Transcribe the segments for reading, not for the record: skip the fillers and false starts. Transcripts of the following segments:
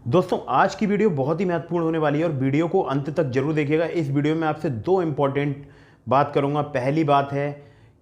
दोस्तों आज की वीडियो बहुत ही महत्वपूर्ण होने वाली है और वीडियो को अंत तक जरूर देखिएगा। इस वीडियो में आपसे दो इम्पॉर्टेंट बात करूंगा। पहली बात है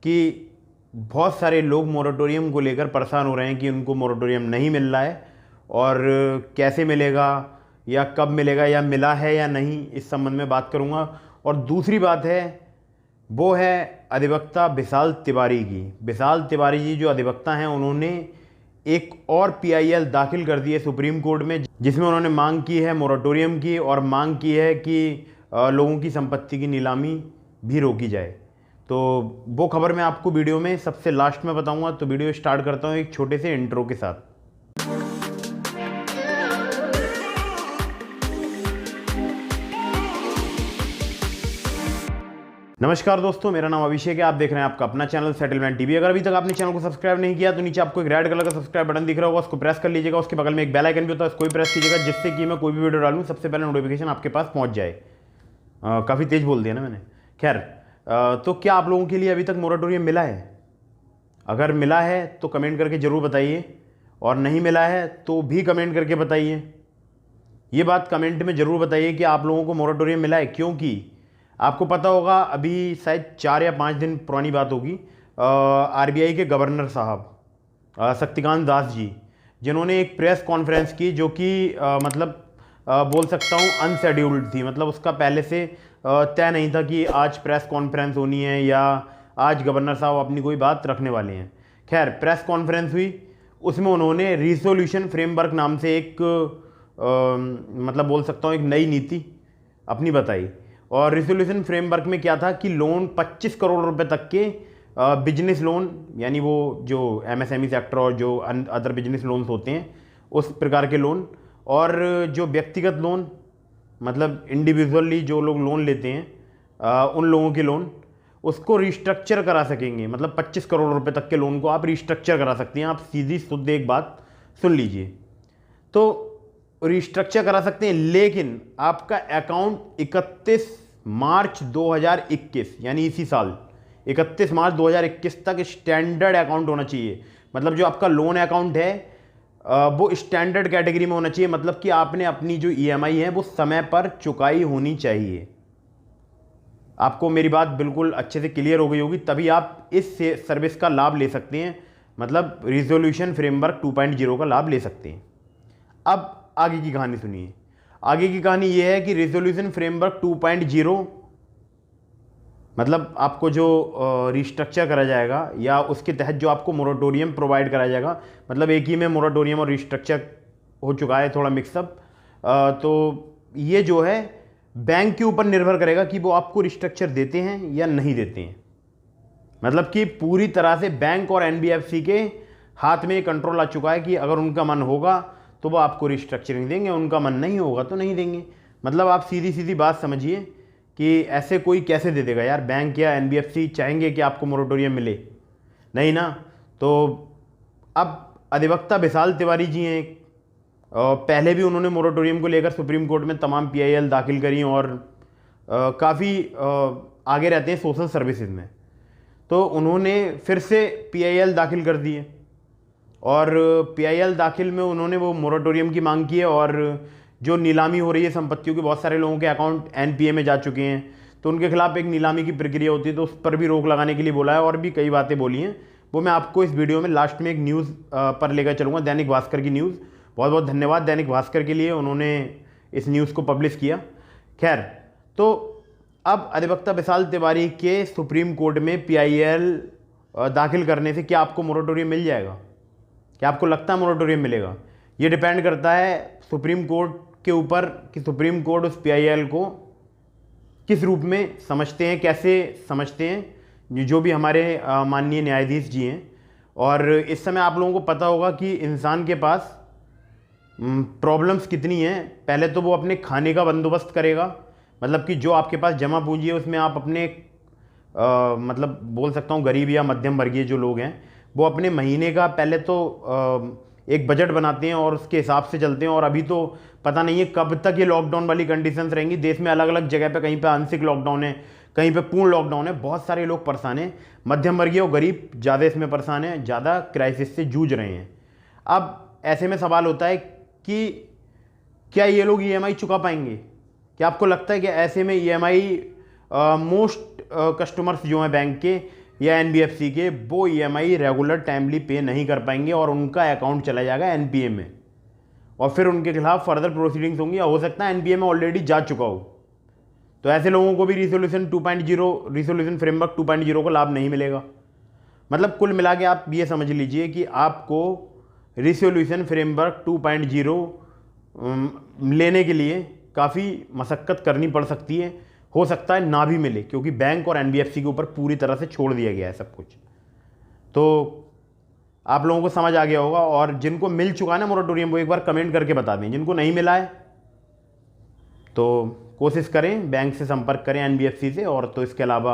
कि बहुत सारे लोग मोरेटोरियम को लेकर परेशान हो रहे हैं कि उनको मोरेटोरियम नहीं मिल रहा है और कैसे मिलेगा या कब मिलेगा या मिला है या नहीं, इस संबंध में बात करूंगा। और दूसरी बात है वो है अधिवक्ता विशाल तिवारी की। विशाल तिवारी जी जो अधिवक्ता हैं, उन्होंने एक और पीआईएल दाखिल कर दी है सुप्रीम कोर्ट में, जिसमें उन्होंने मांग की है मोरेटोरियम की और मांग की है कि लोगों की संपत्ति की नीलामी भी रोकी जाए। तो वो खबर मैं आपको वीडियो में सबसे लास्ट में बताऊंगा। तो वीडियो स्टार्ट करता हूं एक छोटे से इंट्रो के साथ। नमस्कार दोस्तों, मेरा नाम अभिषेक है। आप देख रहे हैं आपका अपना चैनल सेटलमेंट टीवी। अगर अभी तक आपने चैनल को सब्सक्राइब नहीं किया तो नीचे आपको एक रेड कलर का सब्सक्राइब बटन दिख रहा होगा, उसको प्रेस कर लीजिएगा। उसके बगल में एक बेल आइकन भी होता है, उसको भी प्रेस कीजिएगा, जिससे कि मैं कोई भी वीडियो डालूं सबसे पहले नोटिफिकेशन आपके पास पहुंच जाए। काफ़ी तेज बोल दिया ना मैंने। खैर, तो क्या आप लोगों के लिए अभी तक मोरेटोरियम मिला है? अगर मिला है तो कमेंट करके ज़रूर बताइए, और नहीं मिला है तो भी कमेंट करके बताइए। ये बात कमेंट में ज़रूर बताइए कि आप लोगों को मोरेटोरियम मिला है, क्योंकि आपको पता होगा अभी शायद 4 या 5 दिन पुरानी बात होगी, आरबीआई के गवर्नर साहब शक्तिकांत दास जी, जिन्होंने एक प्रेस कॉन्फ्रेंस की जो कि बोल सकता हूँ अनशेड्यूल्ड थी। मतलब उसका पहले से तय नहीं था कि आज प्रेस कॉन्फ्रेंस होनी है या आज गवर्नर साहब अपनी कोई बात रखने वाले हैं। खैर, प्रेस कॉन्फ्रेंस हुई, उसमें उन्होंने रिजोल्यूशन फ्रेमवर्क नाम से एक बोल सकता हूँ एक नई नीति अपनी बताई। और रिजोल्यूशन फ्रेमवर्क में क्या था कि लोन 25 करोड़ रुपए तक के बिजनेस लोन, यानी वो जो एमएसएमई सेक्टर और जो अदर बिजनेस लोन्स होते हैं उस प्रकार के लोन, और जो व्यक्तिगत लोन मतलब इंडिविजुअली जो लोग लोन लेते हैं उन लोगों के लोन, उसको रिस्ट्रक्चर करा सकेंगे। मतलब 25 करोड़ रुपए तक के लोन को आप रिस्ट्रक्चर करा सकते हैं। आप सीधी शुद्ध एक बात सुन लीजिए, तो रिस्ट्रक्चर करा सकते हैं, लेकिन आपका अकाउंट 31 मार्च 2021 यानी इसी साल 31 मार्च 2021 तक स्टैंडर्ड अकाउंट होना चाहिए। मतलब जो आपका लोन अकाउंट है वो स्टैंडर्ड कैटेगरी में होना चाहिए। मतलब कि आपने अपनी जो ईएमआई है वो समय पर चुकाई होनी चाहिए। आपको मेरी बात बिल्कुल अच्छे से क्लियर हो गई होगी, तभी आप इस सर्विस का लाभ ले सकते हैं। मतलब रिजोल्यूशन फ्रेमवर्क 2.0 का लाभ ले सकते हैं। अब आगे की कहानी सुनिए। आगे की कहानी यह है कि रिजोल्यूशन फ्रेमवर्क 2.0 मतलब आपको जो रिस्ट्रक्चर करा जाएगा या उसके तहत जो आपको मोरेटोरियम प्रोवाइड कराया जाएगा, मतलब एक ही में मोरेटोरियम और रिस्ट्रक्चर हो चुका है, थोड़ा मिक्सअप। तो ये जो है बैंक के ऊपर निर्भर करेगा कि वो आपको रिस्ट्रक्चर देते हैं या नहीं देते हैं। मतलब कि पूरी तरह से बैंक और एनबीएफसी के हाथ में कंट्रोल आ चुका है कि अगर उनका मन होगा तो वो आपको रिस्ट्रक्चरिंग देंगे, उनका मन नहीं होगा तो नहीं देंगे। मतलब आप सीधी सीधी बात समझिए कि ऐसे कोई कैसे दे देगा यार। बैंक या एनबीएफसी चाहेंगे कि आपको मोरेटोरियम मिले? नहीं ना। तो अब अधिवक्ता विशाल तिवारी जी हैं, पहले भी उन्होंने मोरेटोरियम को लेकर सुप्रीम कोर्ट में तमाम पीआईएल दाखिल करी और काफ़ी आगे रहते हैं सोशल सर्विसेज में। तो उन्होंने फिर से पीआईएल दाखिल कर दिए और पीआईएल दाखिल में उन्होंने वो मोरेटोरियम की मांग की है। और जो नीलामी हो रही है संपत्तियों की, बहुत सारे लोगों के अकाउंट एनपीए में जा चुके हैं, तो उनके खिलाफ एक नीलामी की प्रक्रिया होती है, तो उस पर भी रोक लगाने के लिए बोला है। और भी कई बातें बोली हैं, वो मैं आपको इस वीडियो में लास्ट में एक न्यूज़ पर लेकर चलूँगा, दैनिक भास्कर की न्यूज़। बहुत बहुत धन्यवाद दैनिक भास्कर के लिए, उन्होंने इस न्यूज़ को पब्लिश किया। खैर, तो अब अधिवक्ता विशाल तिवारी के सुप्रीम कोर्ट में पीआईएल दाखिल करने से क्या आपको मोरेटोरियम मिल जाएगा? क्या आपको लगता है मोरेटोरियम मिलेगा? ये डिपेंड करता है सुप्रीम कोर्ट के ऊपर कि सुप्रीम कोर्ट उस पीआईएल को किस रूप में समझते हैं, कैसे समझते हैं, जो भी हमारे माननीय न्यायाधीश जी हैं। और इस समय आप लोगों को पता होगा कि इंसान के पास प्रॉब्लम्स कितनी हैं। पहले तो वो अपने खाने का बंदोबस्त करेगा, मतलब कि जो आपके पास जमा पूंजी है उसमें आप अपने बोल सकता हूँ गरीब या मध्यम वर्गीय जो लोग हैं वो अपने महीने का पहले तो एक बजट बनाते हैं और उसके हिसाब से चलते हैं। और अभी तो पता नहीं है कब तक ये लॉकडाउन वाली कंडीशंस रहेंगी। देश में अलग अलग जगह पे, कहीं पे आंशिक लॉकडाउन है, कहीं पे पूर्ण लॉकडाउन है। बहुत सारे लोग परेशान हैं, मध्यम वर्गीय और गरीब ज़्यादा इसमें परेशान हैं, ज़्यादा क्राइसिस से जूझ रहे हैं। अब ऐसे में सवाल होता है कि क्या ये लोग ईएमआई चुका पाएंगे? क्या आपको लगता है कि ऐसे में ईएमआई मोस्ट कस्टमर्स जो हैं बैंक के या एनबीएफसी के, वो ईएमआई रेगुलर टाइमली पे नहीं कर पाएंगे और उनका अकाउंट चला जाएगा एनपीए में और फिर उनके खिलाफ फर्दर प्रोसीडिंग्स होंगी, या हो सकता है एनपीए में ऑलरेडी जा चुका हो। तो ऐसे लोगों को भी रिसोल्यूशन 2.0 रिसोल्यूशन फ्रेमवर्क 2.0 का लाभ नहीं मिलेगा। मतलब कुल मिला के आप ये समझ लीजिए कि आपको रिसोल्यूशन फ्रेमवर्क 2.0 लेने के लिए काफ़ी मशक्क़त करनी पड़ सकती है, हो सकता है ना भी मिले, क्योंकि बैंक और एनबीएफसी के ऊपर पूरी तरह से छोड़ दिया गया है सब कुछ। तो आप लोगों को समझ आ गया होगा, और जिनको मिल चुका है ना मोरेटोरियम, वो एक बार कमेंट करके बता दें। जिनको नहीं मिला है तो कोशिश करें, बैंक से संपर्क करें एनबीएफसी से। और तो इसके अलावा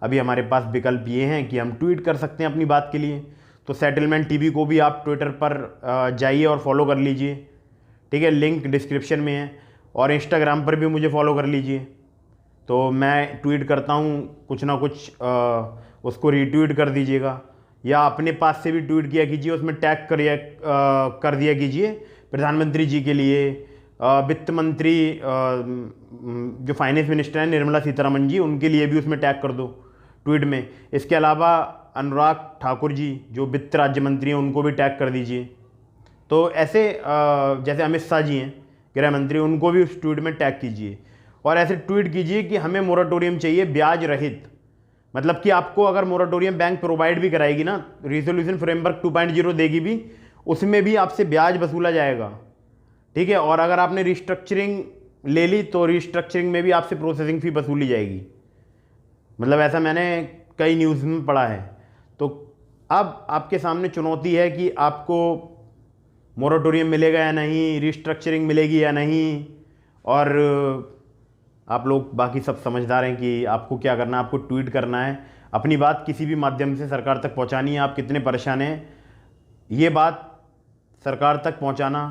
अभी हमारे पास विकल्प ये हैं कि हम ट्वीट कर सकते हैं अपनी बात के लिए। तो सेटलमेंट टीवी को भी आप ट्विटर पर जाइए और फॉलो कर लीजिए, ठीक है, लिंक डिस्क्रिप्शन में है। और इंस्टाग्राम पर भी मुझे फॉलो कर लीजिए। तो मैं ट्वीट करता हूँ कुछ ना कुछ, उसको रीट्वीट कर दीजिएगा, या अपने पास से भी ट्वीट किया कीजिए, उसमें टैग कर दिया कीजिए प्रधानमंत्री जी के लिए, वित्त मंत्री जो फाइनेंस मिनिस्टर हैं निर्मला सीतारमण जी, उनके लिए भी उसमें टैग कर दो ट्वीट में। इसके अलावा अनुराग ठाकुर जी जो वित्त राज्य मंत्री हैं, उनको भी टैग कर दीजिए। तो ऐसे जैसे अमित शाह जी हैं गृह मंत्री, उनको भी उस ट्वीट में टैग कीजिए और ऐसे ट्वीट कीजिए कि हमें मोरेटोरियम चाहिए ब्याज रहित। मतलब कि आपको अगर मोरेटोरियम बैंक प्रोवाइड भी कराएगी ना, रिजोल्यूशन फ्रेमवर्क 2.0 देगी भी, उसमें भी आपसे ब्याज वसूला जाएगा, ठीक है। और अगर आपने रिस्ट्रक्चरिंग ले ली तो रिस्ट्रक्चरिंग में भी आपसे प्रोसेसिंग फ़ी वसूली जाएगी। मतलब ऐसा मैंने कई न्यूज़ में पढ़ा है। तो अब आपके सामने चुनौती है कि आपको मोरेटोरियम मिलेगा या नहीं, रिस्ट्रक्चरिंग मिलेगी या नहीं। और आप लोग बाकी सब समझदार हैं कि आपको क्या करना है। आपको ट्वीट करना है, अपनी बात किसी भी माध्यम से सरकार तक पहुंचानी है। आप कितने परेशान हैं, ये बात सरकार तक पहुंचाना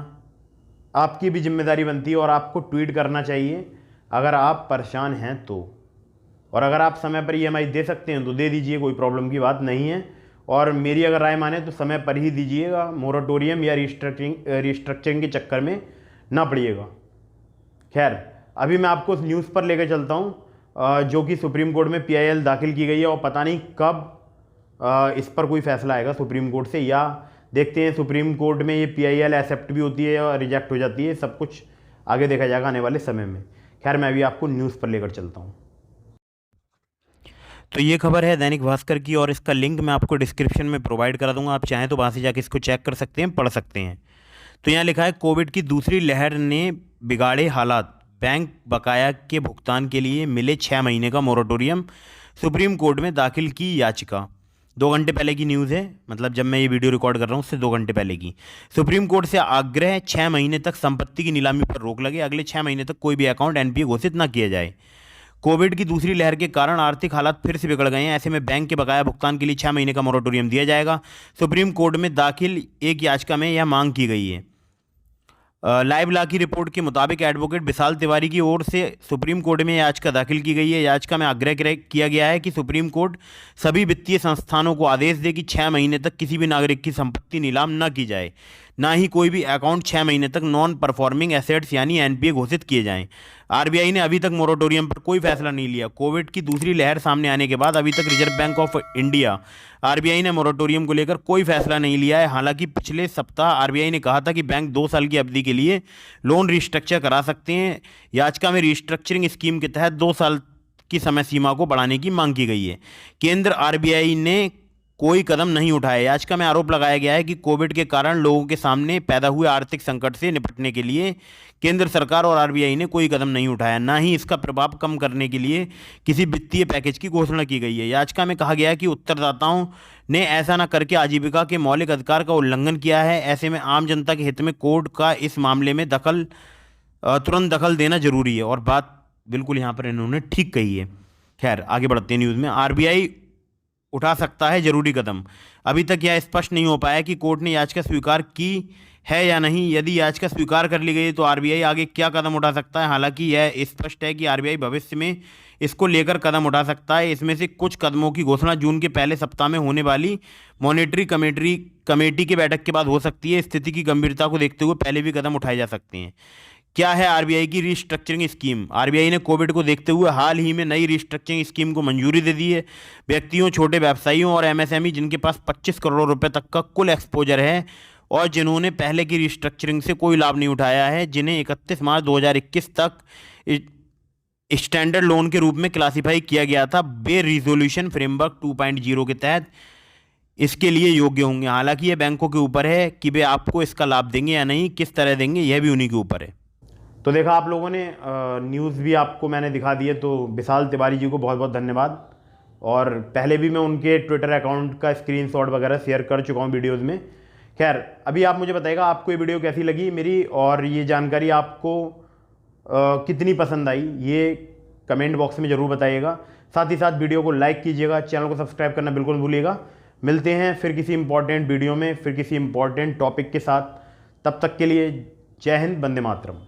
आपकी भी जिम्मेदारी बनती है, और आपको ट्वीट करना चाहिए अगर आप परेशान हैं तो। और अगर आप समय पर ईएमआई दे सकते हैं तो दे दीजिए, कोई प्रॉब्लम की बात नहीं है। और मेरी अगर राय माने तो समय पर ही दीजिएगा, मोरेटोरियम या रिस्ट्रक्चरिंग के चक्कर में ना पड़िएगा। खैर, अभी मैं आपको उस न्यूज़ पर लेकर चलता हूँ जो कि सुप्रीम कोर्ट में पीआईएल दाखिल की गई है, और पता नहीं कब इस पर कोई फैसला आएगा सुप्रीम कोर्ट से, या देखते हैं सुप्रीम कोर्ट में ये पीआईएल एक्सेप्ट भी होती है और रिजेक्ट हो जाती है। सब कुछ आगे देखा जाएगा आने वाले समय में। खैर, मैं अभी आपको न्यूज़ पर लेकर चलता हूँ। तो ये खबर है दैनिक भास्कर की, और इसका लिंक मैं आपको डिस्क्रिप्शन में प्रोवाइड करा दूंगा। आप चाहें तो वहाँ से जाकर इसको चेक कर सकते हैं, पढ़ सकते हैं। तो यहाँ लिखा है, कोविड की दूसरी लहर ने बिगाड़े हालात, बैंक बकाया के भुगतान के लिए मिले 6 महीने का मोरेटोरियम, सुप्रीम कोर्ट में दाखिल की याचिका। 2 घंटे पहले की न्यूज़ है, मतलब जब मैं ये वीडियो रिकॉर्ड कर रहा हूँ उससे 2 घंटे पहले की। सुप्रीम कोर्ट से आग्रह, 6 महीने तक संपत्ति की नीलामी पर रोक लगे, अगले 6 महीने तक कोई भी अकाउंट एनपीए घोषित न किया जाए। कोविड की दूसरी लहर के कारण आर्थिक हालात फिर से बिगड़ गए हैं, ऐसे में बैंक के बकाया भुगतान के लिए 6 महीने का मोरेटोरियम दिया जाएगा। सुप्रीम कोर्ट में दाखिल एक याचिका में यह मांग की गई है। लाइव लॉ की रिपोर्ट के मुताबिक एडवोकेट विशाल तिवारी की ओर से सुप्रीम कोर्ट में याचिका दाखिल की गई है। याचिका में आग्रह किया गया है कि सुप्रीम कोर्ट सभी वित्तीय संस्थानों को आदेश दे कि 6 महीने तक किसी भी नागरिक की संपत्ति नीलाम न की जाए, ना ही कोई भी अकाउंट 6 महीने तक नॉन परफॉर्मिंग एसेट्स यानी एनपीए घोषित किए जाएं। आरबीआई ने अभी तक मोरेटोरियम पर कोई फैसला नहीं लिया। कोविड की दूसरी लहर सामने आने के बाद अभी तक reserve bank of India RBI ने मोरेटोरियम को लेकर कोई फैसला नहीं लिया है। हालांकि पिछले सप्ताह आरबीआई ने कहा था कि बैंक 2 साल की अवधि के लिए लोन रिस्ट्रक्चर करा सकते हैं। याचिका में रिस्ट्रक्चरिंग स्कीम के तहत 2 साल की समय सीमा को बढ़ाने की मांग की गई है। केंद्र आरबीआई ने कोई कदम नहीं उठाया। याचिका में आरोप लगाया गया है कि कोविड के कारण लोगों के सामने पैदा हुए आर्थिक संकट से निपटने के लिए केंद्र सरकार और आरबीआई ने कोई कदम नहीं उठाया, ना ही इसका प्रभाव कम करने के लिए किसी वित्तीय पैकेज की घोषणा की गई है। याचिका में कहा गया है कि उत्तरदाताओं ने ऐसा न करके आजीविका के मौलिक अधिकार का उल्लंघन किया है। ऐसे में आम जनता के हित में कोर्ट का इस मामले में तुरंत दखल देना जरूरी है, और बात बिल्कुल यहाँ पर इन्होंने ठीक कही है। खैर, आगे बढ़ते हैं न्यूज़ में। आरबीआई उठा सकता है जरूरी कदम। अभी तक यह स्पष्ट नहीं हो पाया कि कोर्ट ने याचिका स्वीकार की है या नहीं। यदि याचिका स्वीकार कर ली गई तो आरबीआई आगे क्या कदम उठा सकता है। हालांकि यह स्पष्ट है कि आरबीआई भविष्य में इसको लेकर कदम उठा सकता है। इसमें से कुछ कदमों की घोषणा जून के पहले सप्ताह में होने वाली मॉनेटरी कमेटी की बैठक के बाद हो सकती है। स्थिति की गंभीरता को देखते हुए पहले भी कदम उठाए जा सकते हैं। क्या है आरबीआई की रिस्ट्रक्चरिंग स्कीम? आरबीआई ने कोविड को देखते हुए हाल ही में नई रिस्ट्रक्चरिंग स्कीम को मंजूरी दे दी है। व्यक्तियों, छोटे व्यवसायियों और एमएसएमई जिनके पास 25 करोड़ रुपए तक का कुल एक्सपोजर है और जिन्होंने पहले की रिस्ट्रक्चरिंग से कोई लाभ नहीं उठाया है, जिन्हें 31 मार्च 2021 तक स्टैंडर्ड लोन के रूप में क्लासिफाई किया गया था, वे रिजोल्यूशन फ्रेमवर्क 2.0 के तहत इसके लिए योग्य होंगे। हालांकि ये बैंकों के ऊपर है कि वे आपको इसका लाभ देंगे या नहीं, किस तरह देंगे, यह भी उन्हीं के ऊपर है। तो देखा आप लोगों ने, न्यूज़ भी आपको मैंने दिखा दी है, तो विशाल तिवारी जी को बहुत बहुत धन्यवाद। और पहले भी मैं उनके ट्विटर अकाउंट का स्क्रीनशॉट वगैरह शेयर कर चुका हूँ वीडियोज़ में। खैर, अभी आप मुझे बताइएगा आपको ये वीडियो कैसी लगी मेरी, और ये जानकारी आपको कितनी पसंद आई, ये कमेंट बॉक्स में ज़रूर बताइएगा। साथ ही साथ वीडियो को लाइक कीजिएगा, चैनल को सब्सक्राइब करना बिल्कुल भूलिएगा। मिलते हैं फिर किसी इंपॉर्टेंट वीडियो में, फिर किसी इंपॉर्टेंट टॉपिक के साथ। तब तक के लिए जय हिंद, वंदे मातरम।